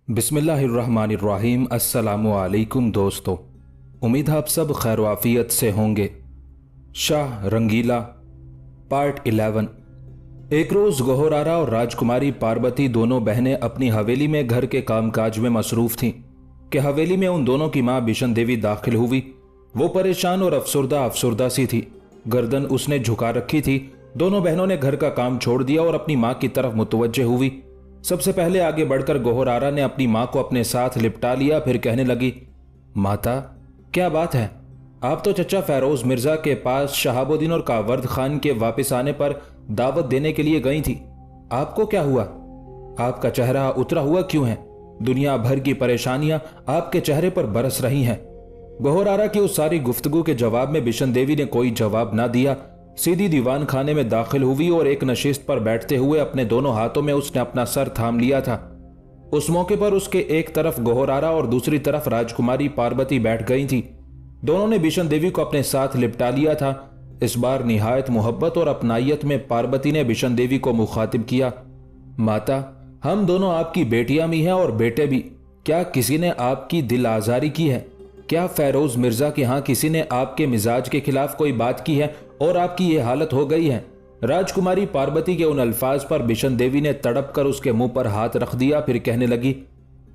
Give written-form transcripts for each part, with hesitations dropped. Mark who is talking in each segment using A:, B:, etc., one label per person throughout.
A: बिस्मिल्लाहिर्रहमानिर्रहीम। अस्सलामुअलैकुम दोस्तों, उम्मीद है आप सब खैर वाफियत से होंगे। शाह रंगीला पार्ट 11। एक रोज गोहरारा और राजकुमारी पार्वती दोनों बहनें अपनी हवेली में घर के कामकाज में मसरूफ थीं कि हवेली में उन दोनों की मां बिशन देवी दाखिल हुई। वो परेशान और अफसुर्दा सी थी। गर्दन उसने झुका रखी थी। दोनों बहनों ने घर का काम छोड़ दिया और अपनी मां की तरफ मुतवज्जे हुई। सबसे पहले आगे बढ़कर गोहरारा ने अपनी मां को अपने साथ लिपटा लिया। फिर कहने लगी, माता क्या बात है? आप तो चचा फैरोज मिर्जा के पास शहाबुद्दीन और कावर्द खान के वापस आने पर दावत देने के लिए गई थी। आपको क्या हुआ? आपका चेहरा उतरा हुआ क्यों है? दुनिया भर की परेशानियां आपके चेहरे पर बरस रही हैं। गोहरारा की उस सारी गुफ्तगू के जवाब में बिशन देवी ने कोई जवाब ना दिया। सीधी दीवान खाने में दाखिल हुई और एक नशिस्त पर बैठते हुए अपने दोनों हाथों में उसने अपना सर थाम लिया था। उस मौके पर उसके एक तरफ गोहरारा और दूसरी तरफ राजकुमारी पार्वती बैठ गई थी। दोनों ने बिशन देवी को अपने साथ लिपटा लिया था। इस बार निहायत मोहब्बत और अपनायत में पार्वती ने बिशन देवी को मुखातिब किया, माता हम दोनों आपकी बेटियां भी हैं और बेटे भी। क्या किसी ने आपकी दिल आजारी की है? क्या फैरोज मिर्जा के यहाँ किसी ने आपके मिजाज के खिलाफ कोई बात की है और आपकी ये हालत हो गई है? राजकुमारी पार्वती के उन अल्फाज पर बिशन देवी ने तड़प कर उसके मुंह पर हाथ रख दिया। फिर कहने लगी,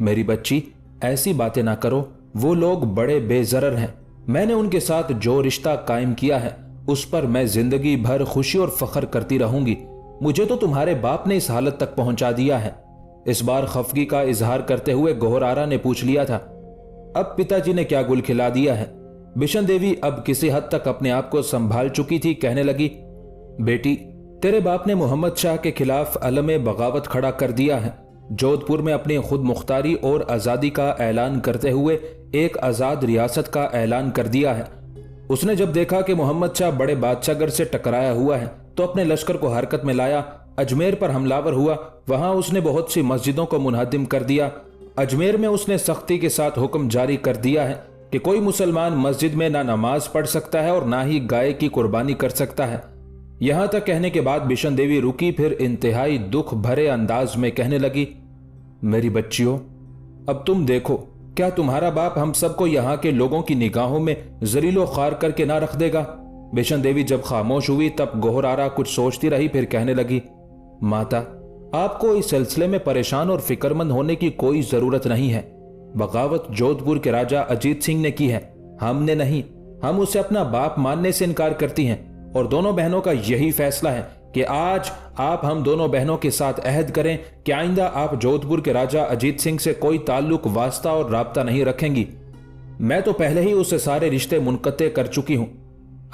A: मेरी बच्ची ऐसी बातें ना करो। वो लोग बड़े बेजरर हैं। मैंने उनके साथ जो रिश्ता कायम किया है उस पर मैं जिंदगी भर खुशी और फख्र करती रहूंगी। मुझे तो तुम्हारे बाप ने इस हालत तक पहुंचा दिया है। इस बार खफगी का इजहार करते हुए गोहरारा ने पूछ लिया था, अब पिताजी ने क्या गुल खिला दिया है? बिशन देवी अब किसी हद तक अपने आप को संभाल चुकी थी। कहने लगी, बेटी तेरे बाप ने मोहम्मद शाह के खिलाफ अलम बगावत खड़ा कर दिया है। जोधपुर में अपनी खुद मुख्तारी और आज़ादी का ऐलान करते हुए एक आज़ाद रियासत का ऐलान कर दिया है। उसने जब देखा कि मोहम्मद शाह बड़े बादशाहगर से टकराया हुआ है तो अपने लश्कर को हरकत में लाया। अजमेर पर हमलावर हुआ। वहां उसने बहुत सी मस्जिदों को मुनहदिम कर दिया। अजमेर में उसने सख्ती के साथ हुक्म जारी कर दिया है कि कोई मुसलमान मस्जिद में ना नमाज पढ़ सकता है और ना ही गाय की कुर्बानी कर सकता है। यहां तक कहने के बाद बिशन देवी रुकी। फिर इंतहाई दुख भरे अंदाज में कहने लगी, मेरी बच्चियों अब तुम देखो, क्या तुम्हारा बाप हम सबको यहाँ के लोगों की निगाहों में जलीलो खार करके ना रख देगा? बिशन देवी जब खामोश हुई तब गोहरारा कुछ सोचती रही। फिर कहने लगी, माता आपको इस सिलसिले में परेशान और फिक्रमंद होने की कोई जरूरत नहीं है। बगावत जोधपुर के राजा अजीत सिंह ने की है, हमने नहीं। हम उसे अपना बाप मानने से इनकार करती हैं और दोनों बहनों का यही फैसला है कि आज आप हम दोनों बहनों के साथ अहद करें कि आइंदा आप जोधपुर के राजा अजीत सिंह से कोई ताल्लुक, वास्ता और राब्ता नहीं रखेंगी। मैं तो पहले ही उससे सारे रिश्ते मुनक़ते कर चुकी हूं।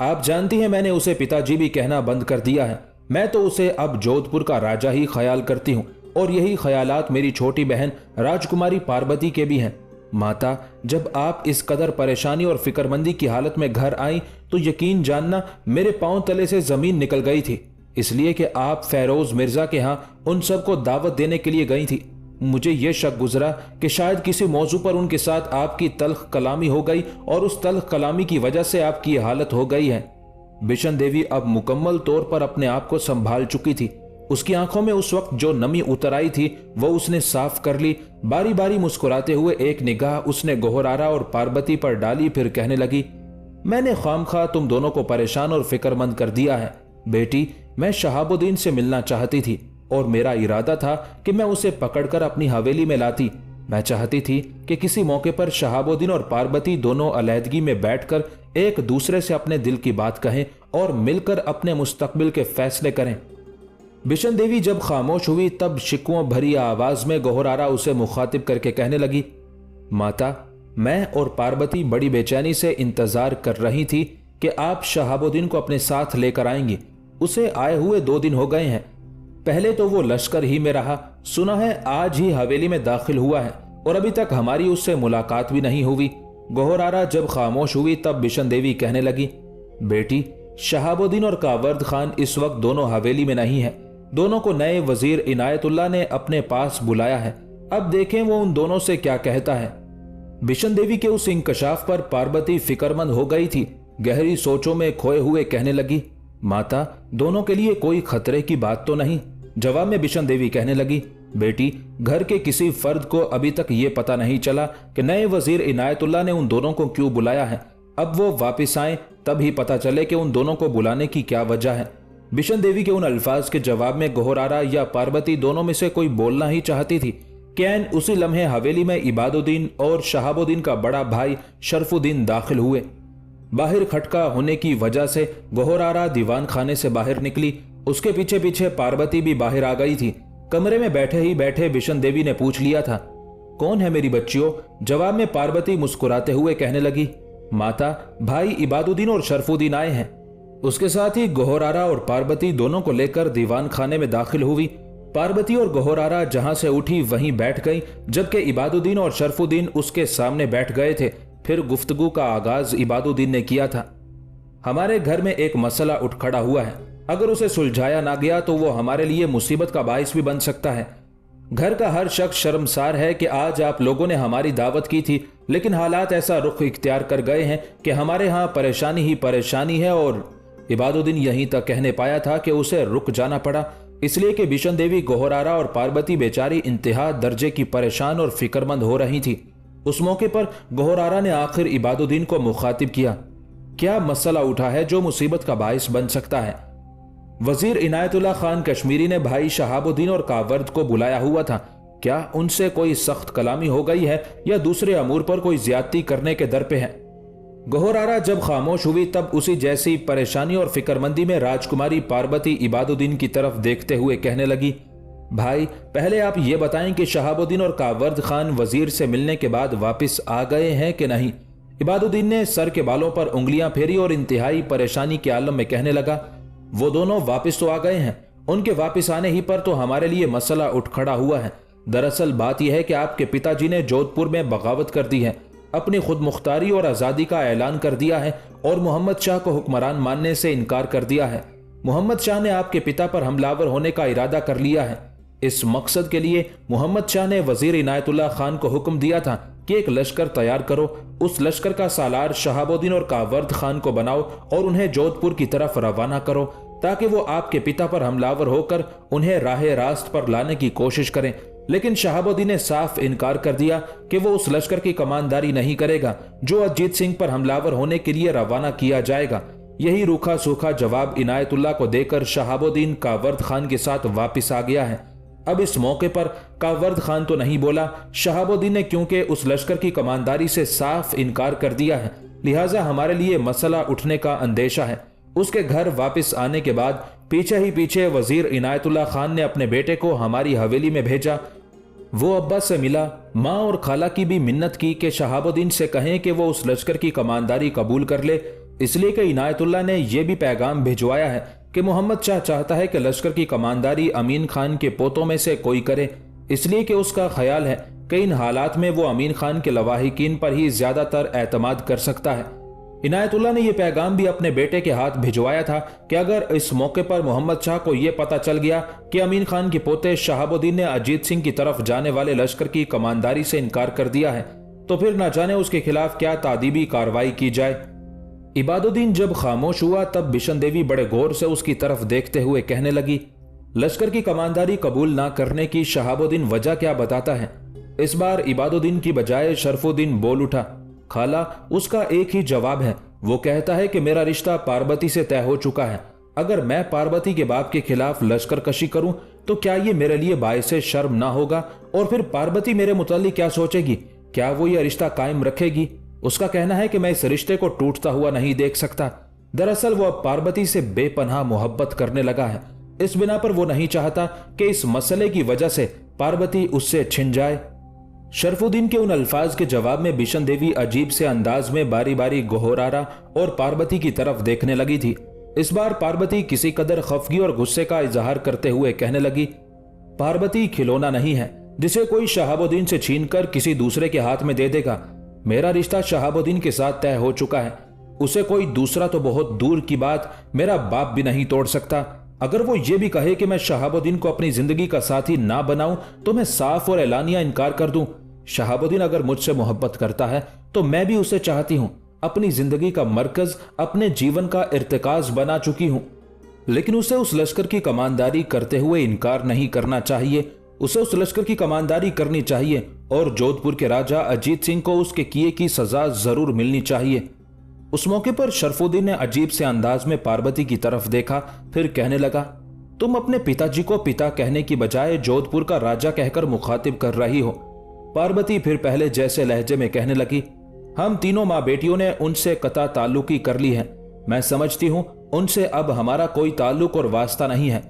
A: आप जानती हैं मैंने उसे पिताजी भी कहना बंद कर दिया है। मैं तो उसे अब जोधपुर का राजा ही ख्याल करती हूँ और यही ख्यालात मेरी छोटी बहन राजकुमारी पार्वती के भी हैं। माता जब आप इस कदर परेशानी और फिक्रमंदी की हालत में घर आई तो यकीन जानना मेरे पांव तले से जमीन निकल गई थी, इसलिए कि आप फैरोज मिर्जा के यहाँ उन सबको दावत देने के लिए गई थी। मुझे यह शक गुजरा कि शायद किसी मौजू पर उनके साथ आपकी तल्ख कलामी हो गई और उस तल्ख कलामी की वजह से आपकी हालत हो गई है। बिशन देवी अब मुकम्मल तौर पर अपने आप को संभाल चुकी थी। उसकी आंखों में उस वक्त जो नमी उतर आई थी वो उसने साफ कर ली। बारी बारी मुस्कुराते हुए एक निगाह उसने गोहरारा और पार्वती पर डाली। फिर कहने लगी, मैंने खामखा तुम दोनों को परेशान और फिक्रमंद कर दिया है। बेटी मैं शहाबुद्दीन से मिलना चाहती थी और मेरा इरादा था कि मैं उसे पकड़कर अपनी हवेली में लाती। मैं चाहती थी कि किसी मौके पर शहाबुद्दीन और पार्वती दोनों अलहदगी में बैठकर एक दूसरे से अपने दिल की बात कहें और मिलकर अपने मुस्तकबिल के फैसले करें। बिशन देवी जब खामोश हुई तब शिकवों भरी आवाज में गोहरारा उसे मुखातिब करके कहने लगी, माता मैं और पार्वती बड़ी बेचैनी से इंतजार कर रही थी कि आप शहाबुद्दीन को अपने साथ लेकर आएंगी। उसे आए हुए 2 दिन हो गए हैं। पहले तो वो लश्कर ही में रहा। सुना है आज ही हवेली में दाखिल हुआ है और अभी तक हमारी उससे मुलाकात भी नहीं हुई। गोहरारा जब खामोश हुई तब बिशन देवी कहने लगी, बेटी शहाबुद्दीन और कावर्द खान इस वक्त दोनों हवेली में नहीं है। दोनों को नए वजीर इनायतुल्लाह ने अपने पास बुलाया है। अब देखें वो उन दोनों से क्या कहता है। बिशन देवी के उस इंकशाफ पर पार्वती फिक्रमंद हो गई थी। गहरी सोचों में खोए हुए कहने लगी, माता, दोनों के लिए कोई खतरे की बात तो नहीं। जवाब में बिशन देवी कहने लगी, बेटी, घर के किसी फर्द को अभी तक ये पता नहीं चला कि नए वजीर इनायतुल्लाह ने उन दोनों को क्यों बुलाया है। अब वो वापिस आए तब ही पता चले कि उन दोनों को बुलाने की क्या वजह है। बिशन देवी के उन अल्फाज के जवाब में गोहरारा या पार्वती दोनों में से कोई बोलना ही चाहती थी कि ऐन उसी लम्हे हवेली में इबादुद्दीन और शहाबुद्दीन का बड़ा भाई शरफुद्दीन दाखिल हुए। बाहर खटका होने की वजह से गोहरारा दीवान खाने से बाहर निकली। उसके पीछे पीछे पार्वती भी बाहर आ गई थी। कमरे में बैठे ही बैठे बिशन देवी ने पूछ लिया था, कौन है मेरी बच्चियों? जवाब में पार्वती मुस्कुराते हुए कहने लगी, माता, भाई इबादुद्दीन और शरफुद्दीन आए हैं। उसके साथ ही गोहरारा और पार्वती दोनों को लेकर दीवान खाने में दाखिल हुई। पार्वती और गोहरारा जहां से उठी वहीं बैठ गई, जबकि इबादुद्दीन और शरफुद्दीन उसके सामने बैठ गए थे। फिर गुफ्तगू का आगाज इबादुद्दीन ने किया था, हमारे घर में एक मसला उठ खड़ा हुआ है। अगर उसे सुलझाया ना गया तो वो हमारे लिए मुसीबत का बाइस भी बन सकता है। घर का हर शख्स शर्मसार है कि आज आप लोगों ने हमारी दावत की थी, लेकिन हालात ऐसा रुख इख्तियार कर गए हैं कि हमारे यहाँ परेशानी ही परेशानी है। और इबादुद्दीन यहीं तक कहने पाया था कि उसे रुक जाना पड़ा, इसलिए कि बिशन देवी, गोहरारा और पार्वती बेचारी इंतहा दर्जे की परेशान और फिक्रमंद हो रही थी। उस मौके पर गोहरारा ने आखिर इबादुद्दीन को मुखातिब किया, क्या मसला उठा है जो मुसीबत का बाइस बन सकता है? वजीर इनायतुल्लाह खान कश्मीरी ने भाई शहाबुद्दीन और कावर्द को बुलाया हुआ था। क्या उनसे कोई सख्त कलामी हो गई है या दूसरे अमूर पर कोई ज्यादती करने के दर पे है? गोहरारा जब खामोश हुई तब उसी जैसी परेशानी और फिक्रमंदी में राजकुमारी पार्वती इबादुद्दीन की तरफ देखते हुए कहने लगी, भाई, पहले आप ये बताएं कि शहाबुद्दीन और कावर्द खान वजीर से मिलने के बाद वापस आ गए हैं कि नहीं? इबादुद्दीन ने सर के बालों पर उंगलियां फेरी और इंतहाई परेशानी के आलम में कहने लगा, वो दोनों वापस तो आ गए हैं। उनके वापस आने ही पर तो हमारे लिए मसला उठ खड़ा हुआ है। दरअसल बात यह है कि आपके पिताजी ने जोधपुर में बगावत कर दी है, अपनी खुद मुख्तारी और आज़ादी का ऐलान कर दिया है और मोहम्मद शाह को हुक्मरान मानने से इनकार कर दिया है। मोहम्मद शाह ने आपके पिता पर हमलावर होने का इरादा कर लिया है। इस मकसद के लिए मोहम्मद शाह ने वजीर इनायतुल्लाह खान को हुक्म दिया था कि एक लश्कर तैयार करो, उस लश्कर का सालार शहाबुद्दीन और कावर्द खान को बनाओ और उन्हें जोधपुर की तरफ रवाना करो, ताकि वो आपके पिता पर हमलावर होकर उन्हें राह रास्त पर लाने की कोशिश करें। लेकिन शहाबुद्दीन ने साफ इनकार कर दिया कि वो उस लश्कर की कमानदारी नहीं करेगा जो अजीत सिंह पर हमलावर होने के लिए रवाना किया जाएगा। यही रूखा सूखा जवाब इनायतुल्लाह को देकर शहाबुद्दीन कावर्द खान के साथ वापिस आ गया है। अब इस मौके पर कावर्द खान तो नहीं बोला, शहाबुद्दीन ने क्योंकि उस लश्कर की कमानदारी से साफ इनकार कर दिया है, लिहाजा हमारे लिए मसला उठने का अंदेशा है। उसके घर वापस आने के बाद पीछे ही पीछे वजीर इनायतुल्लाह खान ने अपने बेटे को हमारी हवेली में भेजा। वो अब्बा से मिला, माँ और खाला की भी मिन्नत की कि शहाबुद्दीन से कहें कि वो उस लश्कर की कमानदारी कबूल कर ले, इसलिए कि इनायतुल्लाह ने यह भी पैगाम भिजवाया है कि मोहम्मद शाह चाहता है कि लश्कर की कमानदारी अमीन खान के पोतों में से कोई करे, इसलिए कि उसका ख्याल है कि इन हालात में वो अमीन खान के लवाहिकीन पर ही ज्यादातर एतमाद कर सकता है। इनायतुल्लाह ने यह पैगाम भी अपने बेटे के हाथ भिजवाया था कि अगर इस मौके पर मोहम्मद शाह को यह पता चल गया कि अमीन खान के पोते शहाबुद्दीन ने अजीत सिंह की तरफ जाने वाले लश्कर की कमानदारी से इनकार कर दिया है, तो फिर न जाने उसके खिलाफ क्या तादीबी कार्रवाई की जाए। इबादुद्दीन जब खामोश हुआ तब बिशन देवी बड़े गौर से उसकी तरफ देखते हुए कहने लगी, लश्कर की कमानदारी कबूल ना करने की शहाबुद्दीन वजह क्या बताता है? इस बार इबादुद्दीन की बजाय शरफुद्दीन बोल उठा। खाला, उसका एक ही जवाब है, वो कहता है कि मेरा रिश्ता पार्वती से तय हो चुका है। अगर मैं पार्वती के बाप के खिलाफ लश्कर कशी करूं तो क्या ये मेरे लिए बायसे शर्म ना होगा? और फिर पार्वती मेरे मुताल्लिक क्या सोचेगी? क्या वो यह रिश्ता कायम रखेगी? उसका कहना है कि मैं इस रिश्ते को टूटता हुआ नहीं देख सकता। दरअसल वो अब पार्वती से बेपनाह मोहब्बत करने लगा है। इस बिना पर वो नहीं चाहता कि इस मसले की वजह से पार्वती उससे छिन जाए। शरफुद्दीन के उन अल्फाज के जवाब में बिशन देवी अजीब से अंदाज में बारी बारी गोहरारा और पार्वती की तरफ देखने लगी थी। इस बार पार्वती किसी कदर खफगी और गुस्से का इजहार करते हुए कहने लगी, पार्वती खिलौना नहीं है जिसे कोई शहाबुद्दीन से छीनकर किसी दूसरे के हाथ में दे देगा। मेरा रिश्ता शहाबुद्दीन के साथ तय हो चुका है, उसे कोई दूसरा तो बहुत दूर की बात मेरा बाप भी नहीं तोड़ सकता। अगर वो ये भी कहे कि मैं शहाबुद्दीन को अपनी जिंदगी का साथी ना बनाऊं तो मैं साफ और एलानिया इनकार कर दूं। शहाबुद्दीन अगर मुझसे मोहब्बत करता है तो मैं भी उसे चाहती हूं। अपनी जिंदगी का मरकज, अपने जीवन का इर्तिकाज बना चुकी हूं, लेकिन उसे उस लश्कर की कमानदारी करते हुए इनकार नहीं करना चाहिए। उसे उस लश्कर की कमानदारी करनी चाहिए और जोधपुर के राजा अजीत सिंह को उसके किए की सजा जरूर मिलनी चाहिए। उस मौके पर शरफुद्दीन ने अजीब से अंदाज में पार्वती की तरफ देखा, फिर कहने लगा, तुम अपने पिताजी को पिता कहने की बजाय जोधपुर का राजा कहकर मुखातिब कर रही हो। पार्वती फिर पहले जैसे लहजे में कहने लगी, हम तीनों माँ बेटियों ने उनसे कता ताल्लुकी कर ली है। मैं समझती हूं उनसे अब हमारा कोई ताल्लुक और वास्ता नहीं है।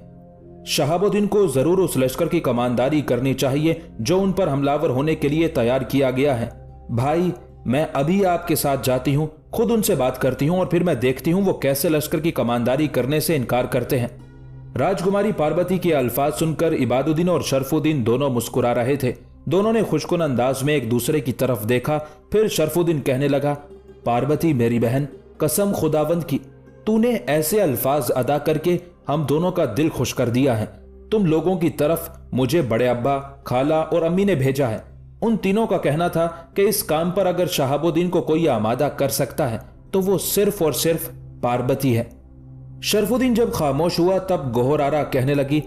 A: शहाबुद्दीन को जरूर उस लश्कर की कमानदारी करनी चाहिए जो उन पर हमलावर होने के लिए तैयार किया गया है। भाई, मैं अभी आपके साथ जाती हूं, खुद उनसे बात करती हूं और फिर मैं देखती हूं वो कैसे लश्कर की कमानदारी करने से इनकार करते हैं। राजकुमारी पार्वती के अल्फाज सुनकर इबादुद्दीन और शरफुद्दीन दोनों मुस्कुरा रहे थे। दोनों ने खुशकुन अंदाज में एक दूसरे की तरफ देखा। फिर शरफुद्दीन कहने लगा, पार्वती मेरी बहन, कसम खुदावंद की, तूने ऐसे अल्फाज अदा करके हम दोनों का दिल खुश कर दिया है। तुम लोगों की तरफ मुझे बड़े अब्बा, खाला और अम्मी ने भेजा है। उन तीनों का कहना था कि इस काम पर अगर शहाबुद्दीन को कोई आमादा कर सकता है तो वो सिर्फ और सिर्फ पार्वती है। शरफुद्दीन जब खामोश हुआ तब गोहरारा कहने लगी,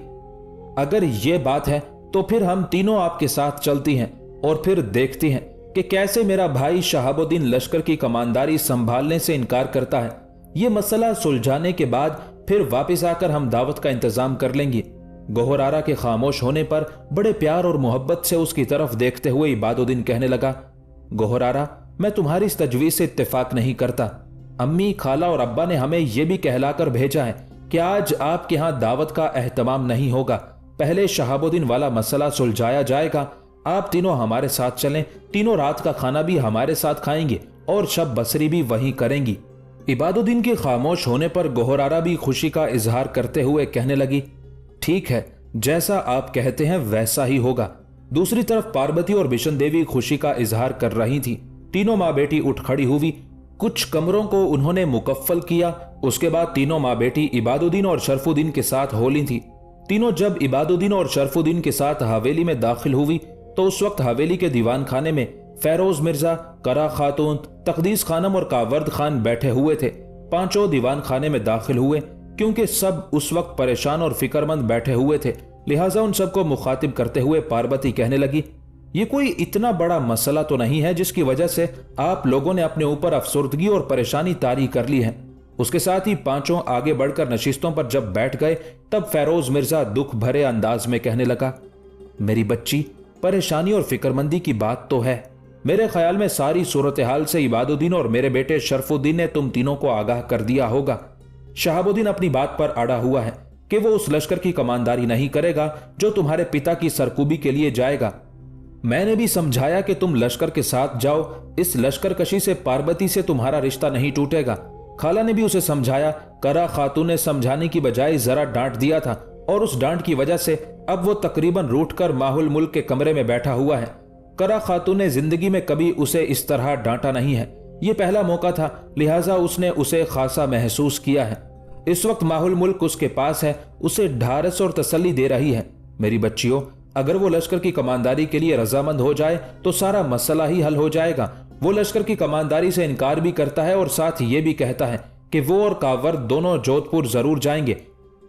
A: अगर ये बात है तो फिर हम तीनों आपके साथ चलती हैं और फिर देखती हैं कि कैसे मेरा भाई शहाबुद्दीन लश्कर की कमानदारी संभालने से इनकार करता है। ये मसला सुलझाने के बाद फिर वापस आकर हम दावत का इंतजाम कर लेंगे। गोहरारा के खामोश होने पर बड़े प्यार और मोहब्बत से उसकी तरफ देखते हुए इबादुद्दीन कहने लगा, गोहरारा, मैं तुम्हारी इस तजवीज से इत्तेफाक नहीं करता। अम्मी, खाला और अब्बा ने हमें यह भी कहलाकर भेजा है कि आज आपके यहां दावत का एहतमाम नहीं होगा। पहले शहाबुद्दीन वाला मसला सुलझाया जाएगा। आप तीनों हमारे साथ चलें, तीनों रात का खाना भी हमारे साथ खाएंगे और शब बसरी भी वहीं करेंगी। इबादुद्दीन के खामोश होने पर गोहरारा भी खुशी का इजहार करते हुए कहने लगी, ठीक है, जैसा आप कहते हैं वैसा ही होगा। दूसरी तरफ पार्वती और बिशन देवी खुशी का इजहार कर रही थी। तीनों माँ बेटी उठ खड़ी हुई। कुछ कमरों को उन्होंने मुकफ्फल किया। उसके बाद तीनों माँ बेटी इबादुद्दीन और शरफुद्दीन के साथ होली थी। तीनों जब इबादुद्दीन और शरफुद्दीन के साथ हवेली में दाखिल हुई तो उस वक्त हवेली के दीवान खाने में फेरोज मिर्जा, करा खातून, तकदीस खानम और कावर्द खान बैठे हुए थे। पांचों दीवान खाने में दाखिल हुए। क्योंकि सब उस वक्त परेशान और फिक्रमंद बैठे हुए थे, लिहाजा उन सबको मुखातिब करते हुए पार्वती कहने लगी, ये कोई इतना बड़ा मसला तो नहीं है जिसकी वजह से आप लोगों ने अपने ऊपर अफसुर्दगी और परेशानी तारी कर ली है। उसके साथ ही पांचों आगे बढ़कर नशिस्तों पर जब बैठ गए तब फेरोज मिर्जा दुख भरे अंदाज में कहने लगा, मेरी बच्ची, परेशानी और फिक्रमंदी की बात तो है। मेरे ख्याल में सारी सूरत हाल से इबादुद्दीन और मेरे बेटे शरफुद्दीन ने तुम तीनों को आगाह कर दिया होगा। शहाबुद्दीन अपनी बात पर अड़ा हुआ है कि वो उस लश्कर की कमानदारी नहीं करेगा जो तुम्हारे पिता की सरकूबी के लिए जाएगा। मैंने भी समझाया कि तुम लश्कर के साथ जाओ, इस लश्कर कशी से पार्वती से तुम्हारा रिश्ता नहीं टूटेगा। खाला ने भी उसे समझाया। करा खातून ने समझाने की बजाय जरा डांट दिया था और उस डांट की वजह से अब वो तकरीबन रूठकर माहुल मुल्क के कमरे में बैठा हुआ है। करा खातून ने जिंदगी में कभी उसे इस तरह डांटा नहीं है। ये पहला मौका था, लिहाजा उसने उसे खासा महसूस किया है। इस वक्त माहुल मुल्क उसके पास है, उसे ढारस और तसल्ली दे रही है। मेरी बच्चियों, अगर वो लश्कर की कमानदारी के लिए रजामंद हो जाए तो सारा मसला ही हल हो जाएगा। वो लश्कर की कमानदारी से इनकार भी करता है और साथ ये भी कहता है कि वो और कावर्द दोनों जोधपुर जरूर जाएंगे,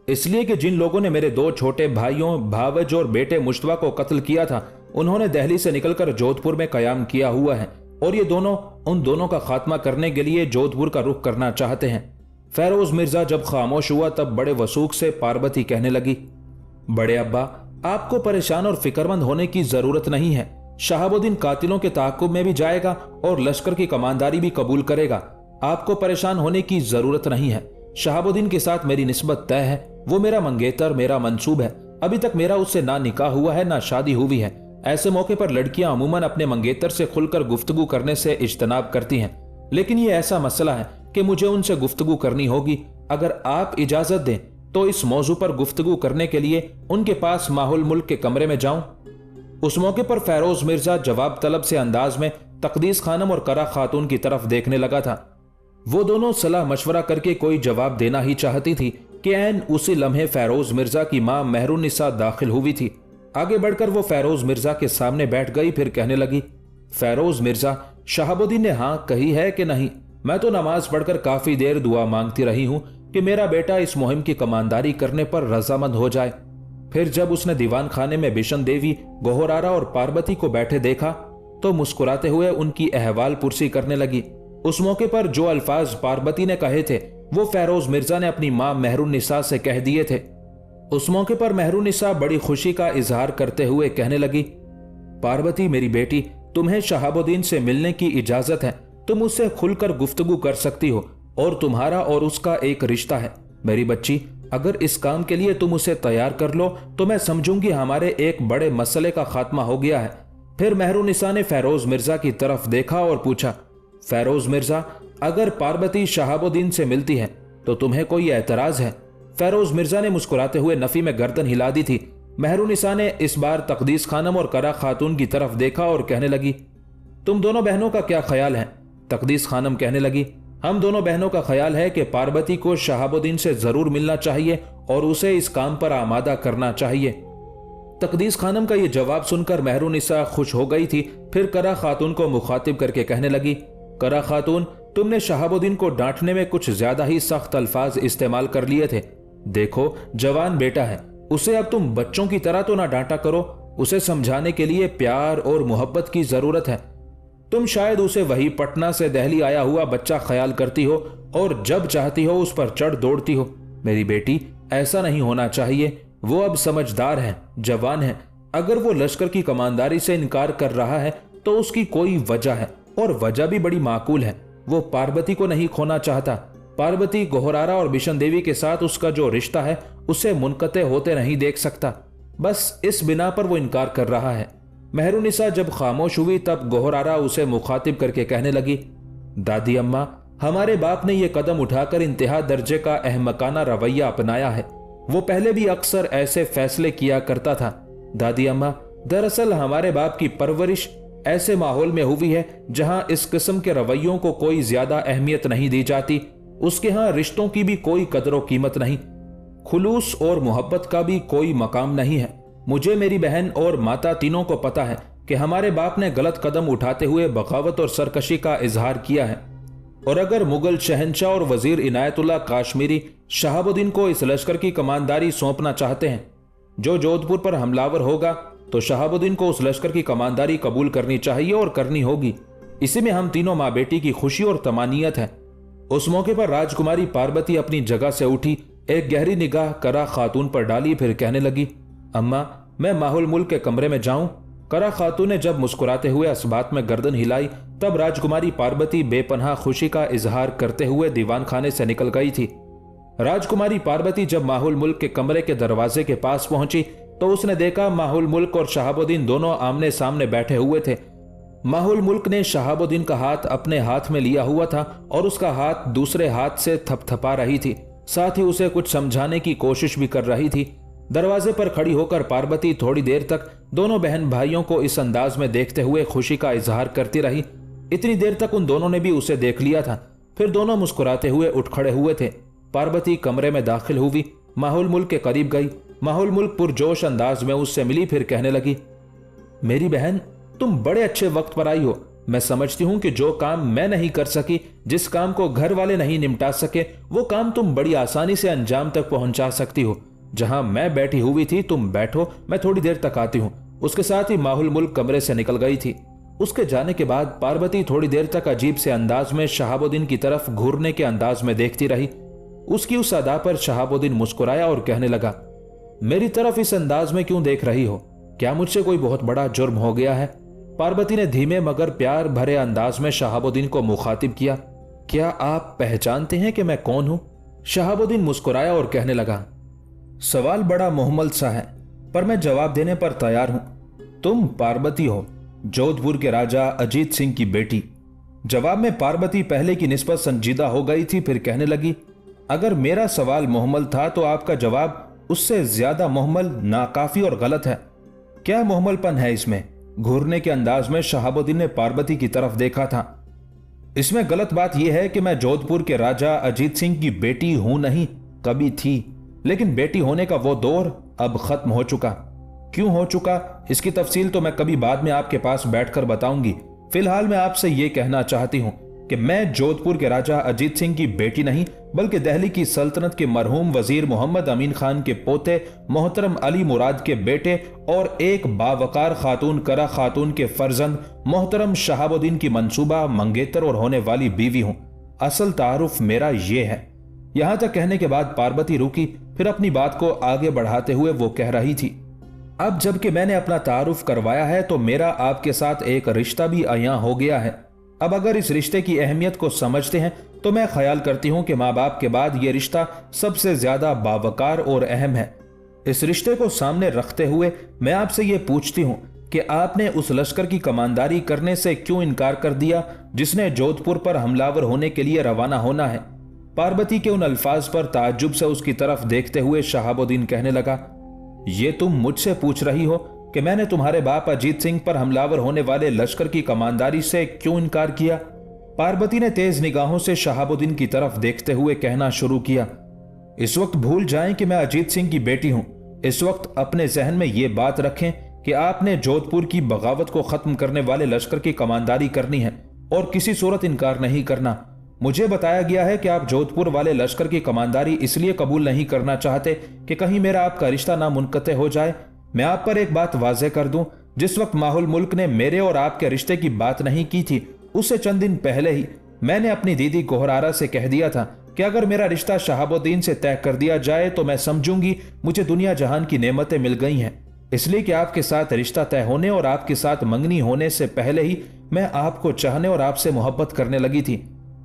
A: इसलिए कि जिन लोगों ने मेरे दो छोटे भाइयों भावज और बेटे मुश्तबा को कत्ल किया था उन्होंने दिल्ली से निकलकर जोधपुर में कयाम किया हुआ है और ये दोनों उन दोनों का खात्मा करने के लिए जोधपुर का रुख करना चाहते हैं। फेरोज मिर्जा जब खामोश हुआ तब बड़े वसूख से पार्वती कहने लगी, बड़े अब्बा, आपको परेशान और फिक्रमंद होने की जरूरत नहीं है। शहाबुद्दीन कातिलों के ताक़ुब में भी जाएगा और लश्कर की कमानदारी भी कबूल करेगा। आपको परेशान होने की जरूरत नहीं है। शहाबुद्दीन के साथ मेरी निस्बत तय है। वो मेरा मंगेतर, मेरा मंसूब है। अभी तक मेरा उससे ना निकाह हुआ है ना शादी हुई है। ऐसे मौके पर लड़कियां अमूमन अपने मंगेतर से खुलकर गुफ्तगू करने से इज्तनाब करती हैं, लेकिन ये ऐसा मसला है कि मुझे उनसे गुफ्तगू करनी होगी। अगर आप इजाजत दें तो इस मौजू पर गुफ्तगू करने के लिए उनके पास माहुल मुल्क के कमरे में जाऊं। उस मौके पर फेरोज मिर्जा जवाब तलब से अंदाज में तकदीस खानम और करा खातून की तरफ देखने लगा था। वो दोनों सलाह मशवरा करके कोई जवाब देना ही चाहती थी कि ऐन उसी लम्हे फेरोज मिर्जा की मां मेहरुन्निसा दाखिल हुई थी। आगे बढ़कर वो फेरोज मिर्जा के सामने बैठ गई, फिर कहने लगी, फेरोज मिर्जा, शहाबुद्दीन ने हाँ कही है कि नहीं? मैं तो नमाज पढ़कर काफी देर दुआ मांगती रही हूं कि मेरा बेटा इस मुहिम की कमानदारी करने पर रजामंद हो जाए। फिर जब उसने दीवान खाने में बिशन देवी, गोहरारा और पार्वती को बैठे देखा तो मुस्कुराते हुए उनकी अहवाल पुरसी करने लगी। उस मौके पर जो अल्फाज पार्वती ने कहे थे वो फेरोज मिर्जा ने अपनी मां मेहरुन्निसा से कह दिए थे। उस मौके पर मेहरुन्निसा बड़ी खुशी का इजहार करते हुए कहने लगी, पार्वती मेरी बेटी, तुम्हें शहाबुद्दीन से मिलने की इजाजत है। तुम उससे खुलकर गुफ्तगू कर सकती हो और तुम्हारा और उसका एक रिश्ता है। मेरी बच्ची, अगर इस काम के लिए तुम उसे तैयार कर लो तो मैं समझूंगी हमारे एक बड़े मसले का खात्मा हो गया है। फिर मेहरुन्निसा ने फेरोज मिर्जा की तरफ देखा और पूछा, फेरोज मिर्जा, अगर पार्वती शहाबुद्दीन से मिलती है तो तुम्हें कोई एतराज है? फेरोज मिर्जा ने मुस्कुराते हुए नफी में गर्दन हिला दी थी। मेहरुन्निसा ने इस बार तकदीस खानम और करा खातून की तरफ देखा और कहने लगी, तुम दोनों बहनों का क्या ख्याल है? तकदीस खानम कहने लगी, हम दोनों बहनों का ख्याल है कि पार्वती को शहाबुद्दीन से जरूर मिलना चाहिए और उसे इस काम पर आमादा करना चाहिए। तकदीस खानम का यह जवाब सुनकर मेहरुन्निसा खुश हो गई थी। फिर करा खातून को मुखातिब करके कहने लगी, करा खातून, तुमने शहाबुद्दीन को डांटने में कुछ ज्यादा ही सख्त अल्फाज इस्तेमाल कर लिए थे। देखो, जवान बेटा है, उसे अब तुम बच्चों की तरह तो ना डांटा करो। उसे समझाने के लिए प्यार और मोहब्बत की जरूरत है। तुम शायद उसे वही पटना से दिल्ली आया हुआ बच्चा ख्याल करती हो और जब चाहती हो उस पर चढ़ दौड़ती हो। मेरी बेटी, ऐसा नहीं होना चाहिए। वो अब समझदार है, जवान है। अगर वो लश्कर की कमानदारी से इनकार कर रहा है तो उसकी कोई वजह है और वजह भी बड़ी माकूल है। वो पार्वती को नहीं खोना चाहता। पार्वती, गोहरारा और बिशन देवी के साथ उसका जो रिश्ता है उसे मुनक़ते होते नहीं देख सकता। बस इस बिना पर वो इनकार कर रहा है। मेहरुन्निसा जब खामोश हुई तब गोहरारा उसे मुखातिब करके कहने लगी, दादी अम्मा, हमारे बाप ने यह कदम उठाकर इंतहा दर्जे का अहमकाना रवैया अपनाया है। वो पहले भी अक्सर ऐसे फैसले किया करता था। दादी अम्मा, दरअसल हमारे बाप की परवरिश ऐसे माहौल में हुई है जहां इस किस्म के रवैयों को कोई ज्यादा अहमियत नहीं दी जाती। उसके यहां रिश्तों की भी कोई कदर कीमत नहीं, खुलूस और मोहब्बत का भी कोई मकाम नहीं है। मुझे, मेरी बहन और माता तीनों को पता है कि हमारे बाप ने गलत कदम उठाते हुए बगावत और सरकशी का इजहार किया है। और अगर मुगल शहंशाह और वजीर इनायतुल्लाह काश्मीरी शहाबुद्दीन को इस लश्कर की कमानदारी सौंपना चाहते हैं जो जोधपुर पर हमलावर होगा, तो शहाबुद्दीन को उस लश्कर की कमानदारी कबूल करनी चाहिए और करनी होगी। इसी में हम तीनों माँ बेटी की खुशी और तमानियत है। उस मौके पर राजकुमारी पार्वती अपनी जगह से उठी, एक गहरी निगाह करा खातून पर डाली, फिर कहने लगी, अम्मा, मैं माहुल मुल्क के कमरे में जाऊं? करा खातून ने जब मुस्कुराते हुए असबात में गर्दन हिलाई तब राजकुमारी पार्वती बेपनाह खुशी का इजहार करते हुए दीवान खाने से निकल गई थी। राजकुमारी पार्वती जब माहुल मुल्क के कमरे के दरवाजे के पास पहुंची तो उसने देखा माहुल मुल्क और शहाबुद्दीन दोनों आमने सामने बैठे हुए थे। माहुल मुल्क ने शहाबुद्दीन का हाथ अपने हाथ में लिया हुआ था और उसका हाथ दूसरे हाथ से थपथपा रही थी, साथ ही उसे कुछ समझाने की कोशिश भी कर रही थी। दरवाजे पर खड़ी होकर पार्वती थोड़ी देर तक दोनों बहन भाइयों को इस अंदाज में देखते हुए खुशी का इजहार करती रही। इतनी देर तक उन दोनों ने भी उसे देख लिया था। फिर दोनों मुस्कुराते हुए उठ खड़े हुए थे। पार्वती कमरे में दाखिल हुई, माहुल मुल्क के करीब गई। माहुल मुल्क पुरजोश अंदाज में उससे मिली, फिर कहने लगी, मेरी बहन, तुम बड़े अच्छे वक्त पर आई हो। मैं समझती हूं कि जो काम मैं नहीं कर सकी, जिस काम को घर वाले नहीं निपटा सके, वो काम तुम बड़ी आसानी से अंजाम तक पहुंचा सकती हो। जहां मैं बैठी हुई थी तुम बैठो, मैं थोड़ी देर तक आती हूं। उसके साथ ही माहुल मुल्क कमरे से निकल गई थी। उसके जाने के बाद पार्वती थोड़ी देर तक अजीब से अंदाज में शहाबुद्दीन की तरफ घूरने के अंदाज में देखती रही। उसकी उस अदा पर शहाबुद्दीन मुस्कुराया और कहने लगा, मेरी तरफ इस अंदाज में क्यों देख रही हो? क्या मुझसे कोई बहुत बड़ा जुर्म हो गया है? पार्वती ने धीमे मगर प्यार भरे अंदाज में शहाबुद्दीन को मुखातिब किया। क्या आप पहचानते हैं कि मैं कौन हूं? शहाबुद्दीन मुस्कुराया और कहने लगा, सवाल बड़ा मुहम्मल सा है पर मैं जवाब देने पर तैयार हूं। तुम पार्वती हो, जोधपुर के राजा अजीत सिंह की बेटी। जवाब में पार्वती पहले की निस्बत संजीदा हो गई थी, फिर कहने लगी, अगर मेरा सवाल मुहम्मल था तो आपका जवाब उससे ज्यादा मुहम्मल, नाकाफी और गलत है। क्या मुहम्मलपन है इसमें? घूरने के अंदाज में शहाबुद्दीन ने पार्वती की तरफ देखा था। इसमें गलत बात यह है कि मैं जोधपुर के राजा अजीत सिंह की बेटी हूं नहीं, कभी थी, लेकिन बेटी होने का वो दौर अब खत्म हो चुका। क्यों हो चुका, इसकी तफसील तो मैं कभी बाद में आपके पास बैठकर बताऊंगी। फिलहाल मैं आपसे ये कहना चाहती हूँ कि मैं जोधपुर के राजा अजीत सिंह की बेटी नहीं, बल्कि दिल्ली की सल्तनत के मरहूम वजीर मोहम्मद अमीन खान के पोते मोहतरम अली मुराद के बेटे और एक बावकार खातून करा खातून के फर्जंद मोहतरम शहाबुद्दीन की मंसूबा मंगेतर और होने वाली बीवी हूँ। असल तारुफ मेरा ये है। यहां तक कहने के बाद पार्वती रुकी, फिर अपनी बात को आगे बढ़ाते हुए वो कह रही थी, अब जबकि मैंने अपना तारुफ करवाया है तो मेरा आपके साथ एक रिश्ता भी अयां हो गया है। अब अगर इस रिश्ते की अहमियत को समझते हैं तो मैं ख्याल करती हूं कि माँ बाप के बाद यह रिश्ता सबसे ज्यादा बावकार और अहम है। इस रिश्ते को सामने रखते हुए मैं आपसे ये पूछती हूं कि आपने उस लश्कर की कमांदारी करने से क्यों इनकार कर दिया जिसने जोधपुर पर हमलावर होने के लिए रवाना होना है। पार्वती के उन अल्फाज पर ताज्जुब से उसकी तरफ देखते हुए शहाबुद्दीन कहने लगा, ये तुम मुझसे पूछ रही हो कि मैंने तुम्हारे बाप अजीत सिंह पर हमलावर होने वाले लश्कर की कमांदारी से क्यों इनकार किया। पार्वती ने तेज निगाहों से शहाबुद्दीन की तरफ देखते हुए कहना शुरू किया, इस वक्त भूल जाएं कि मैं अजीत सिंह की बेटी हूं। इस वक्त अपने जहन में यह बात रखें कि आपने जोधपुर की बगावत को खत्म करने वाले लश्कर की कमांदारी करनी है और किसी सूरत इनकार नहीं करना। मुझे बताया गया है कि आप जोधपुर वाले लश्कर की कमांदारी इसलिए कबूल नहीं करना चाहते कि कहीं मेरा आपका रिश्ता ना मुनक़ते हो जाए। मैं आप पर एक बात वाज़ेह कर दूं, जिस वक्त माहुल मुल्क ने मेरे और आपके रिश्ते की बात नहीं की थी, उससे चंद दिन पहले ही मैंने अपनी दीदी गोहरारा से कह दिया था कि अगर मेरा रिश्ता शहाबुद्दीन से तय कर दिया जाए तो मैं समझूंगी मुझे दुनिया जहान की नेमतें मिल गई हैं। इसलिए कि आपके साथ रिश्ता तय होने और आपके साथ मंगनी होने से पहले ही मैं आपको चाहने और आपसे मोहब्बत करने लगी थी।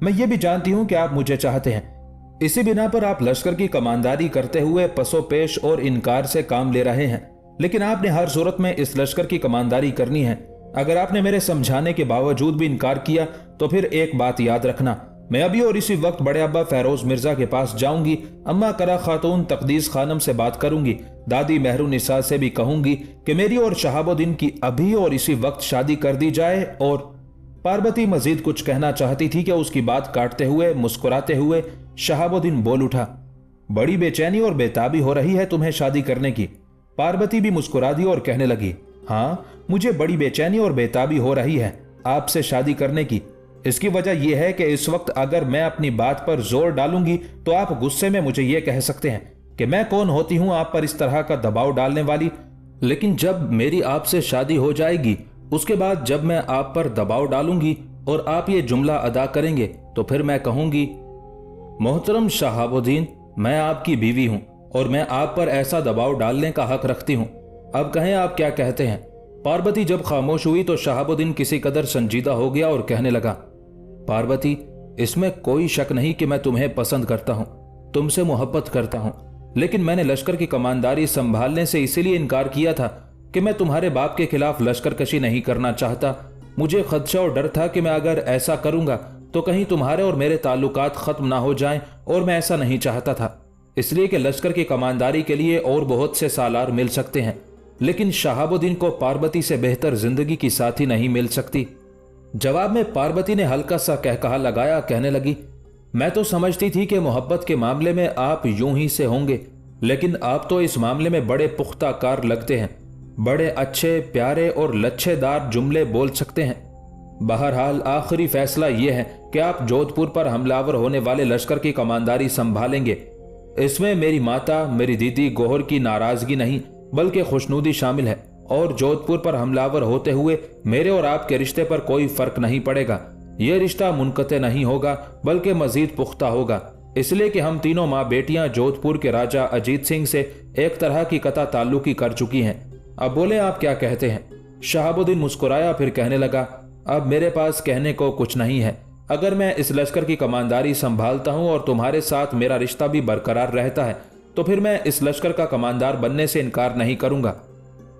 A: मैं ये भी जानती हूं कि आप मुझे चाहते हैं। इसी बिना पर आप लश्कर की कमांदारी करते हुए पसोपेश और इनकार से काम ले रहे हैं, लेकिन आपने हर सूरत में इस लश्कर की कमांदारी करनी है। अगर आपने मेरे समझाने के बावजूद भी इनकार किया तो फिर एक बात याद रखना, मैं अभी और इसी वक्त बड़े अब्बा फैरोज मिर्जा के पास जाऊंगी, अम्मा करा खातून तकदीस खानम से बात करूंगी, दादी मेहरुनिसा से भी कहूंगी कि मेरी और शहाबुद्दीन की अभी और इसी वक्त शादी कर दी जाए। और पार्वती मजीद कुछ कहना चाहती थी कि उसकी बात काटते हुए मुस्कुराते हुए शहाबुद्दीन बोल उठा, बड़ी बेचैनी और बेताबी हो रही है तुम्हें शादी करने की। पार्वती भी मुस्कुरा दी और कहने लगी, हाँ मुझे बड़ी बेचैनी और बेताबी हो रही है आपसे शादी करने की। इसकी वजह यह है कि इस वक्त अगर मैं अपनी बात पर जोर डालूंगी तो आप गुस्से में मुझे यह कह सकते हैं कि मैं कौन होती हूं आप पर इस तरह का दबाव डालने वाली। लेकिन जब मेरी आपसे शादी हो जाएगी, उसके बाद जब मैं आप पर दबाव डालूंगी और आप ये जुमला अदा करेंगे तो फिर मैं कहूंगी, मोहतरम शहाबुद्दीन, मैं आपकी बीवी हूं और मैं आप पर ऐसा दबाव डालने का हक रखती हूं। अब कहें आप क्या कहते हैं। पार्वती जब खामोश हुई तो शहाबुद्दीन किसी कदर संजीदा हो गया और कहने लगा, पार्वती, इसमें कोई शक नहीं कि मैं तुम्हें पसंद करता हूं, तुमसे मोहब्बत करता हूं, लेकिन मैंने लश्कर की कमांदारी संभालने से इसीलिए इनकार किया था कि मैं तुम्हारे बाप के खिलाफ लश्कर कशी नहीं करना चाहता। मुझे खदशा और डर था कि मैं अगर ऐसा करूंगा तो कहीं तुम्हारे और मेरे ताल्लुकात खत्म ना हो जाएं, और मैं ऐसा नहीं चाहता था, इसलिए कि लश्कर की कमांदारी के लिए और बहुत से सालार मिल सकते हैं, लेकिन शहाबुद्दीन को पार्वती से बेहतर जिंदगी की साथी नहीं मिल सकती। जवाब में पार्वती ने हल्का सा कहकहा लगाया, कहने लगी, मैं तो समझती थी कि मोहब्बत के मामले में आप यूं ही से होंगे, लेकिन आप तो इस मामले में बड़े पुख्ता कार लगते हैं, बड़े अच्छे प्यारे और लच्छेदार जुमले बोल सकते हैं। बहरहाल आखिरी फैसला यह है कि आप जोधपुर पर हमलावर होने वाले लश्कर की कमांदारी संभालेंगे। इसमें मेरी माता, मेरी दीदी गोहर की नाराजगी नहीं बल्कि खुशनुदी शामिल है, और जोधपुर पर हमलावर होते हुए मेरे और आपके रिश्ते पर कोई फर्क नहीं पड़ेगा। यह रिश्ता मुनक़ते नहीं होगा बल्कि मजीद पुख्ता होगा, इसलिए कि हम तीनों माँ बेटियां जोधपुर के राजा अजीत सिंह से एक तरह की कता ताल्लुकी कर चुकी हैं। अब बोले आप क्या कहते हैं। शहाबुद्दीन मुस्कुराया, फिर कहने लगा, अब मेरे पास कहने को कुछ नहीं है। अगर मैं इस लश्कर की कमांदारी संभालता हूं और तुम्हारे साथ मेरा रिश्ता भी बरकरार रहता है तो फिर मैं इस लश्कर का कमांदार बनने से इनकार नहीं करूंगा।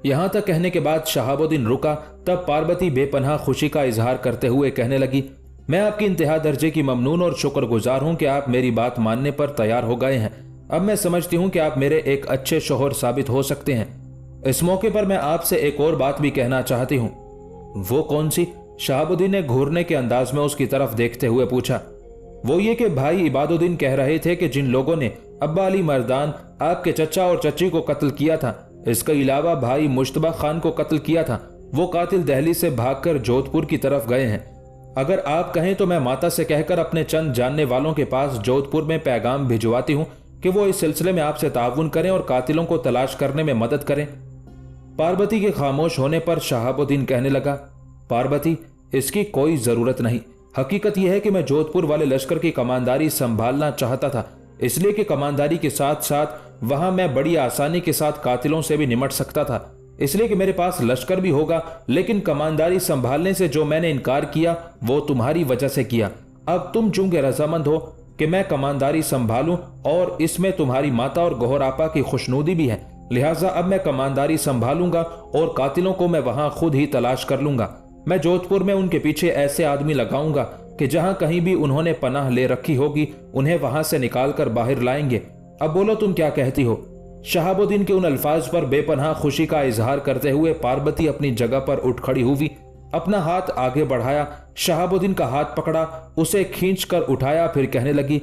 A: यहां तक कहने के बाद शहाबुद्दीन रुका। तब पार्वती बेपनाह खुशी का इजहार करते हुए कहने लगी, मैं आपकी इंतहा दर्जे की ममनून और शुक्रगुजार हूं कि आप मेरी बात मानने पर तैयार हो गए हैं। अब मैं समझती हूं कि आप मेरे एक अच्छे शौहर साबित हो सकते हैं। इस मौके पर मैं आपसे एक और बात भी कहना चाहती हूं। वो कौन सी? शहाबुद्दीन ने घूरने के अंदाज में उसकी तरफ देखते हुए पूछा। वो ये कि भाई इबादुद्दीन कह रहे थे कि जिन लोगों ने अब्बा अली मर्दान, आपके चचा और चची को कत्ल किया था, इसके अलावा भाई मुश्तबा खान को कत्ल किया था, वो कातिल दिल्ली से भागकर जोधपुर की तरफ गए हैं। अगर आप कहें तो मैं माता से कहकर अपने चंद जानने वालों के पास जोधपुर में पैगाम भिजवाती हूं कि वो इस सिलसिले में आपसे ताउन करें और कातिलों को तलाश करने में मदद करें। पार्वती के खामोश होने पर शहाबुद्दीन कहने लगा, पार्वती, इसकी कोई जरूरत नहीं। हकीकत यह है कि मैं जोधपुर वाले लश्कर की कमांदारी संभालना चाहता था, इसलिए कि कमांदारी के साथ साथ वहां मैं बड़ी आसानी के साथ कातिलों से भी निमट सकता था, इसलिए कि मेरे पास लश्कर भी होगा। लेकिन कमांदारी संभालने से जो मैंने इनकार किया वो तुम्हारी वजह से किया। अब तुम चूंकि रजामंद हो कि मैं कमांदारी संभालूं और इसमें तुम्हारी माता और गौहर आपा की खुशनुदी भी है, लिहाजा अब मैं कमांदारी संभालूंगा और कातिलों को मैं वहां खुद ही तलाश कर लूंगा। मैं जोधपुर में उनके पीछे ऐसे आदमी लगाऊंगा कि जहां कहीं भी उन्होंने पनाह ले रखी होगी उन्हें वहां से निकाल कर बाहर लाएंगे। अब बोलो तुम क्या कहती हो। शहाबुद्दीन के उन अल्फाज पर बेपनाह खुशी का इजहार करते हुए पार्वती अपनी जगह पर उठ खड़ी हुई, अपना हाथ आगे बढ़ाया, शहाबुद्दीन का हाथ पकड़ा, उसे खींच कर उठाया, फिर कहने लगी,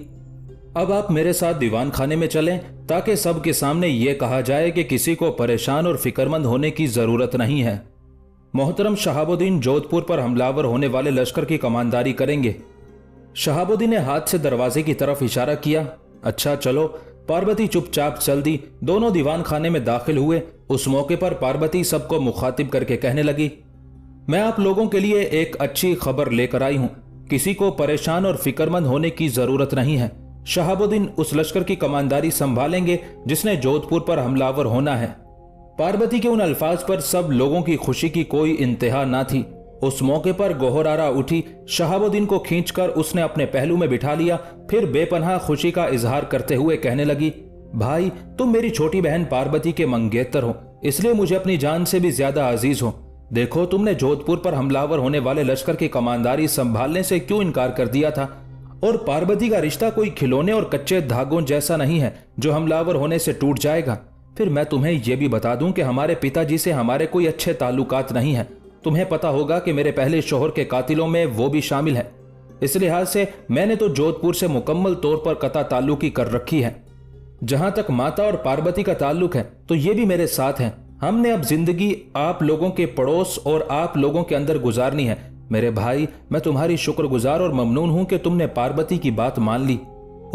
A: अब आप मेरे साथ दीवान खाने में चलें ताकि सबके सामने यह कहा जाए कि किसी को परेशान और फिक्रमंद होने की जरूरत नहीं है। मोहतरम शहाबुद्दीन जोधपुर पर हमलावर होने वाले लश्कर की कमांदारी करेंगे। शहाबुद्दीन ने हाथ से दरवाजे की तरफ इशारा किया। अच्छा चलो। पार्वती चुपचाप चल दी। दोनों दीवान खाने में दाखिल हुए। उस मौके पर पार्वती सबको मुखातिब करके कहने लगी, मैं आप लोगों के लिए एक अच्छी खबर लेकर आई हूं। किसी को परेशान और फिक्रमंद होने की जरूरत नहीं है। शहाबुद्दीन उस लश्कर की कमांदारी संभालेंगे जिसने जोधपुर पर हमलावर होना है। पार्वती के उन अल्फाज पर सब लोगों की खुशी की कोई इंतहा ना थी। उस मौके पर गौहर आरा उठी, शहाबुद्दीन को खींचकर उसने अपने पहलू में बिठा लिया, फिर बेपनाह खुशी का इजहार करते हुए कहने लगी, भाई तुम मेरी छोटी बहन पार्वती के मंगेतर हो, इसलिए मुझे अपनी जान से भी ज्यादा अजीज हो। देखो तुमने जोधपुर पर हमलावर होने वाले लश्कर की कमांदारी संभालने से क्यों इनकार कर दिया था, और पार्वती का रिश्ता कोई खिलौने और कच्चे धागों जैसा नहीं है जो हमलावर होने से टूट जाएगा। फिर मैं तुम्हें यह भी बता दूं कि हमारे पिताजी से हमारे कोई अच्छे ताल्लुकात नहीं है। तुम्हें पता होगा कि मेरे पहले शोहर के कातिलों में वो भी शामिल है। इस लिहाज से मैंने तो जोधपुर से मुकम्मल तौर पर कता ताल्लुकी कर रखी है। जहां तक माता और पार्वती का ताल्लुक है तो ये भी मेरे साथ हैं। हमने अब जिंदगी आप लोगों के पड़ोस और आप लोगों के अंदर गुजारनी है। मेरे भाई, मैं तुम्हारी शुक्रगुजार और ममनून हूं कि तुमने पार्वती की बात मान ली।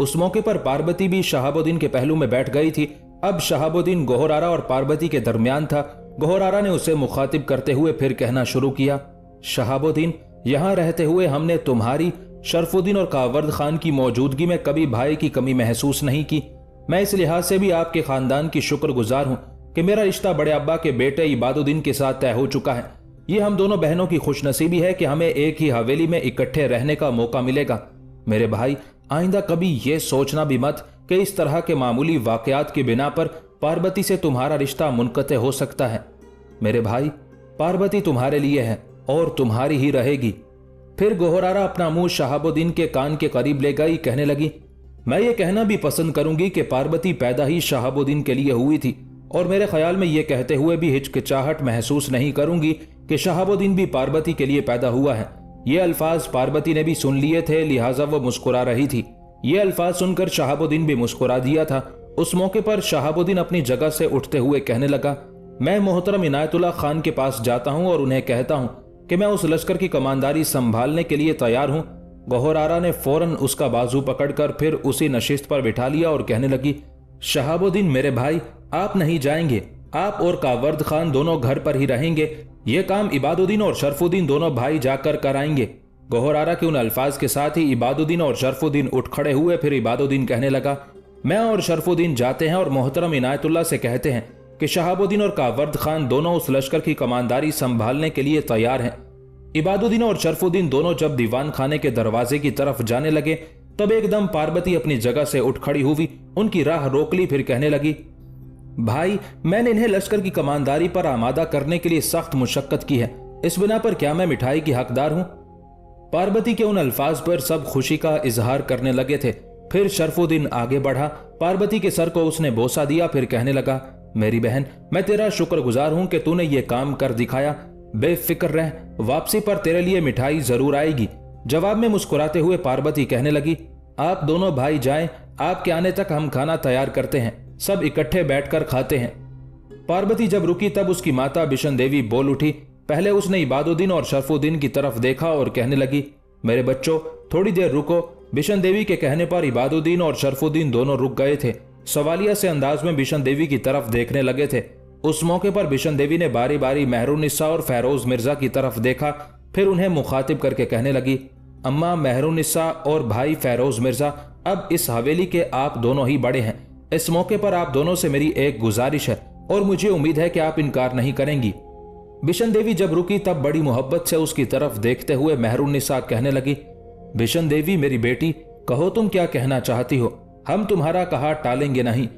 A: उस मौके पर पार्वती भी शहाबुद्दीन के पहलू में बैठ गई थी। अब शहाबुद्दीन गौहर आरा और पार्वती के दरमियान था। गौहर आरा ने उसे मुखातिब करते हुए फिर कहना शुरू किया, शहाबुद्दीन, यहां रहते हुए हमने तुम्हारी, शरफुद्दीन और कावर्द खान की मौजूदगी में कभी भाई की कमी महसूस नहीं की। मैं इस लिहाज से भी आपके खानदान की शुक्रगुजार हूं कि मेरा रिश्ता बड़े अब्बा के बेटे इबादुद्दीन के साथ तय हो चुका है। ये हम दोनों बहनों की खुशनसीबी है कि हमें एक ही हवेली में इकट्ठे रहने का मौका मिलेगा। मेरे भाई, आइंदा कभी ये सोचना भी मत कि इस तरह के मामूली वाकयात की बिना पर पार्वती से तुम्हारा रिश्ता मुनक़ते हो सकता है। मेरे भाई, पार्वती तुम्हारे लिए है और तुम्हारी ही रहेगी। फिर गौहर आरा अपना मुंह शहाबुद्दीन के कान के करीब ले गई, कहने लगी, मैं ये कहना भी पसंद करूंगी कि पार्वती पैदा ही शहाबुद्दीन के लिए हुई थी, और मेरे ख्याल में ये कहते हुए भी हिचकिचाहट महसूस नहीं करूंगी कि शहाबुद्दीन भी पार्वती के लिए पैदा हुआ है। ये अल्फाज पार्वती ने भी सुन लिए थे, लिहाजा वो मुस्कुरा रही थी। ये अल्फाज सुनकर शहाबुद्दीन भी मुस्कुरा दिया था। उस मौके पर शहाबुद्दीन अपनी जगह से उठते हुए कहने लगा, मैं मोहतरम इनायतुल्लाह खान के पास जाता हूं और उन्हें कहता हूं कि मैं उस लश्कर की कमांदारी संभालने के लिए तैयार हूं। गौहर आरा ने फौरन उसका बाजू पकड़कर फिर उसी नशिस्त पर बिठा लिया और कहने लगी, शहाबुद्दीन मेरे भाई, आप नहीं जाएंगे। आप और कावर्द खान दोनों घर पर ही रहेंगे। ये काम इबादुद्दीन और शरफुद्दीन दोनों भाई जाकर कराएंगे। गौहर आरा के उन अल्फाज के साथ ही इबादुद्दीन और शरफुद्दीन उठ खड़े हुए। फिर इबादुद्दीन कहने लगा, मैं और शरफुद्दीन जाते हैं और मोहतरम इनायतुल्लाह से कहते हैं कि शहाबुद्दीन और कावर्द खान दोनों उस लश्कर की कमांदारी संभालने के लिए तैयार हैं। इबादुद्दीन और शरफुद्दीन दोनों जब दीवान खाने के दरवाजे की तरफ जाने लगे तब एकदम पार्वती अपनी जगह से उठ खड़ी हुई, उनकी राह रोक ली। फिर कहने लगी, भाई, मैंने इन्हें लश्कर की कमांदारी पर आमादा करने के लिए सख्त मुशक्कत की है। इस बिना पर क्या मैं मिठाई की हकदार हूं? पार्वती के उन अल्फाज पर सब खुशी का इजहार करने लगे थे। फिर शरफुद्दीन आगे बढ़ा, पार्वती के सर को उसने बोसा दिया। फिर कहने लगा, मेरी बहन, मैं तेरा शुक्रगुजार हूं कि तूने ये काम कर दिखाया। बेफिक्र रह, वापसी पर तेरे लिए मिठाई जरूर आएगी। जवाब में मुस्कुराते हुए पार्वती कहने लगी, आप दोनों भाई जाएं, आपके आने तक हम खाना तैयार करते हैं, सब इकट्ठे बैठकर खाते हैं। पार्वती जब रुकी तब उसकी माता बिशन देवी बोल उठी। पहले उसने इबादुद्दीन और शरफुद्दीन की तरफ देखा और कहने लगी, मेरे बच्चों थोड़ी देर रुको। बिशन देवी के कहने पर इबादुद्दीन और शरफुद्दीन दोनों रुक गए थे। सवालिया से अंदाज में बिशन देवी की तरफ देखने लगे थे। उस मौके पर बिशन देवी ने बारी बारी मेहरुन्निसा और फेरोज मिर्जा की तरफ देखा, फिर उन्हें मुखातिब करके कहने लगी, अम्मा मेहरुन्निसा और भाई फेरोज मिर्जा, अब इस हवेली के आप दोनों ही बड़े हैं। इस मौके पर आप दोनों से मेरी एक गुजारिश है और मुझे उम्मीद है कि आप इनकार नहीं करेंगी। बिशन देवी जब रुकी तब बड़ी मोहब्बत से उसकी तरफ देखते हुए मेहरुन्निसा कहने लगी, बिशन देवी मेरी बेटी, कहो तुम क्या कहना चाहती हो, हम तुम्हारा कहा टालेंगे नहीं।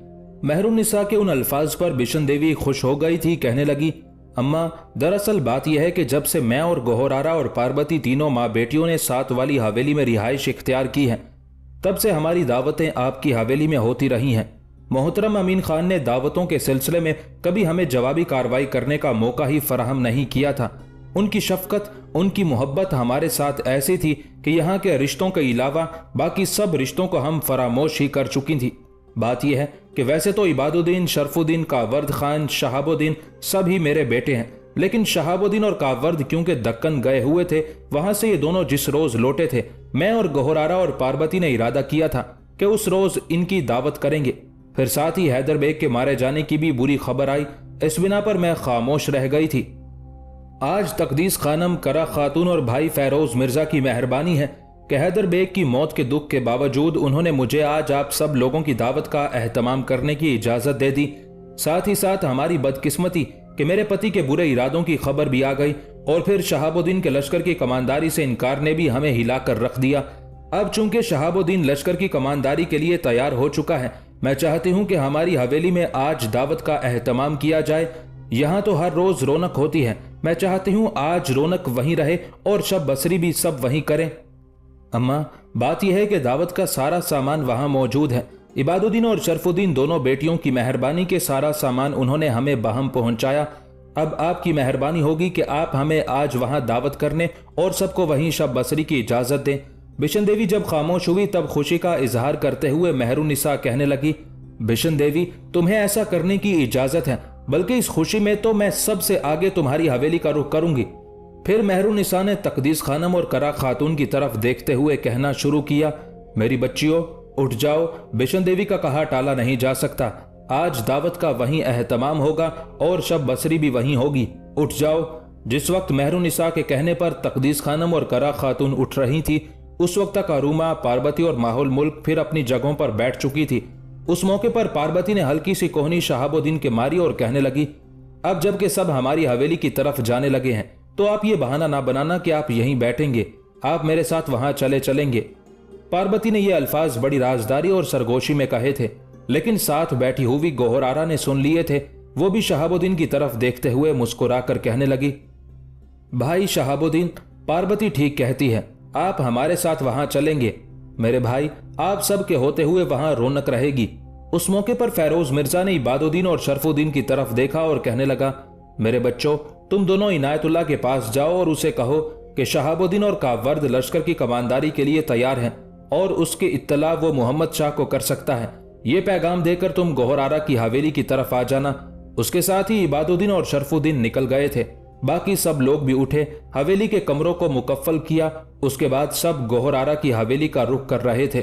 A: मेहरुन्निसा के उन अल्फाज पर बिशन देवी खुश हो गई थी। कहने लगी, अम्मा दरअसल बात यह है कि जब से मैं और गोहरारा और पार्वती तीनों माँ बेटियों ने साथ वाली हवेली में रिहाइश इख्तियार की है, तब से हमारी दावतें आपकी हवेली में होती रही हैं। मोहतरम अमीन खान ने दावतों के सिलसिले में कभी हमें जवाबी कार्रवाई करने का मौका ही फराहम नहीं किया था। उनकी शफकत, उनकी मोहब्बत हमारे साथ ऐसी थी कि यहाँ के रिश्तों के अलावा बाकी सब रिश्तों को हम फरामोश ही कर चुकी थी। बात यह है कि वैसे तो इबादुद्दीन, शरफुद्दीन, कावर्द खान, शहाबुद्दीन सब ही मेरे बेटे हैं, लेकिन शहाबुद्दीन और कावर्द क्योंकि दक्कन गए हुए थे, वहां से ये दोनों जिस रोज लौटे थे, मैं और गोहरारा और पार्वती ने इरादा किया था कि उस रोज इनकी दावत करेंगे। फिर साथ ही हैदर बेग के मारे जाने की भी बुरी खबर आई। इस बिना पर मैं खामोश रह गई थी। आज तकदीस खानम, करा खातून और भाई फेरोज मिर्जा की मेहरबानी है कि हैदर बेग की मौत के दुख के बावजूद उन्होंने मुझे आज आप सब लोगों की दावत का एहतमाम करने की इजाजत दे दी। साथ ही साथ हमारी बदकिस्मती कि मेरे पति के बुरे इरादों की खबर भी आ गई और फिर शहाबुद्दीन के लश्कर की कमानदारी से इनकार ने भी हमें हिलाकर रख दिया। अब चूंकि शहाबुद्दीन लश्कर की कमानदारी के लिए तैयार हो चुका है, मैं चाहती हूं कि हमारी हवेली में आज दावत का एहतमाम किया जाए। यहाँ तो हर रोज रौनक होती है, मैं चाहती हूँ आज रौनक वहीं रहे और शब बसरी भी सब वहीं करें। अम्मा बात यह है कि दावत का सारा सामान वहां मौजूद है। इबादुद्दीन और शरफुद्दीन दोनों बेटियों की मेहरबानी के सारा सामान उन्होंने हमें बहम पहुंचाया। अब आपकी मेहरबानी होगी कि आप हमें आज वहां दावत करने और सबको वहीं शब बसरी की इजाजत दें। बिशन देवी जब खामोश हुई तब खुशी का इजहार करते हुए मेहरुन्निसा कहने लगी, बिशन देवी तुम्हें ऐसा करने की इजाजत है, बल्कि इस खुशी में तो मैं सबसे आगे तुम्हारी हवेली का रुख करूंगी। फिर मेहरुन्निसा ने तकदीस खानम और करा खातून की तरफ देखते हुए कहना शुरू किया, मेरी बच्चियों उठ जाओ, बिशन देवी का कहा टाला नहीं जा सकता। आज दावत का वहीं एहतमाम होगा और शब बसरी भी वहीं होगी, उठ जाओ। जिस वक्त मेहरुन्निसा के कहने पर तकदीस खानम और करा खातून उठ रही थी, उस वक्त तक अरूमा, पार्वती और माहौल मुल्क फिर अपनी जगहों पर बैठ चुकी थी। उस मौके पर पार्वती ने हल्की सी कोहनी शहाबुद्दीन के मारी और कहने लगी, अब जबकि सब हमारी हवेली की तरफ जाने लगे हैं तो आप ये बहाना ना बनाना कि आप यहीं बैठेंगे, आप मेरे साथ वहां चलेंगे। पार्वती ने ये अल्फाज बड़ी राजदारी और सरगोशी में कहे थे, लेकिन साथ बैठी हुई गोहरारा ने सुन लिए थे। वो भी शहाबुद्दीन की तरफ देखते हुए मुस्कुराकर कहने लगी, भाई शहाबुद्दीन, पार्वती ठीक कहती है, आप हमारे साथ वहां चलेंगे। मेरे भाई, आप सब के होते हुए वहां रौनक रहेगी। उस मौके पर फेरोज मिर्जा ने इबादुद्दीन और शरफुद्दीन की तरफ देखा और कहने लगा, मेरे बच्चों, तुम दोनों इनायतुल्लाह के पास जाओ और उसे कहो कि शहाबुद्दीन और कावर्द लश्कर की कमानदारी के लिए तैयार हैं और उसके इत्तला वो मोहम्मद शाह को कर सकता है। ये पैगाम देकर तुम गोहरारा की हवेली की तरफ आ जाना। उसके साथ ही इबादुद्दीन और शरफुद्दीन निकल गए थे। बाकी सब लोग भी उठे, हवेली के कमरों को मुकफ्फल किया। उसके बाद सब गोहरारा की हवेली का रुख कर रहे थे।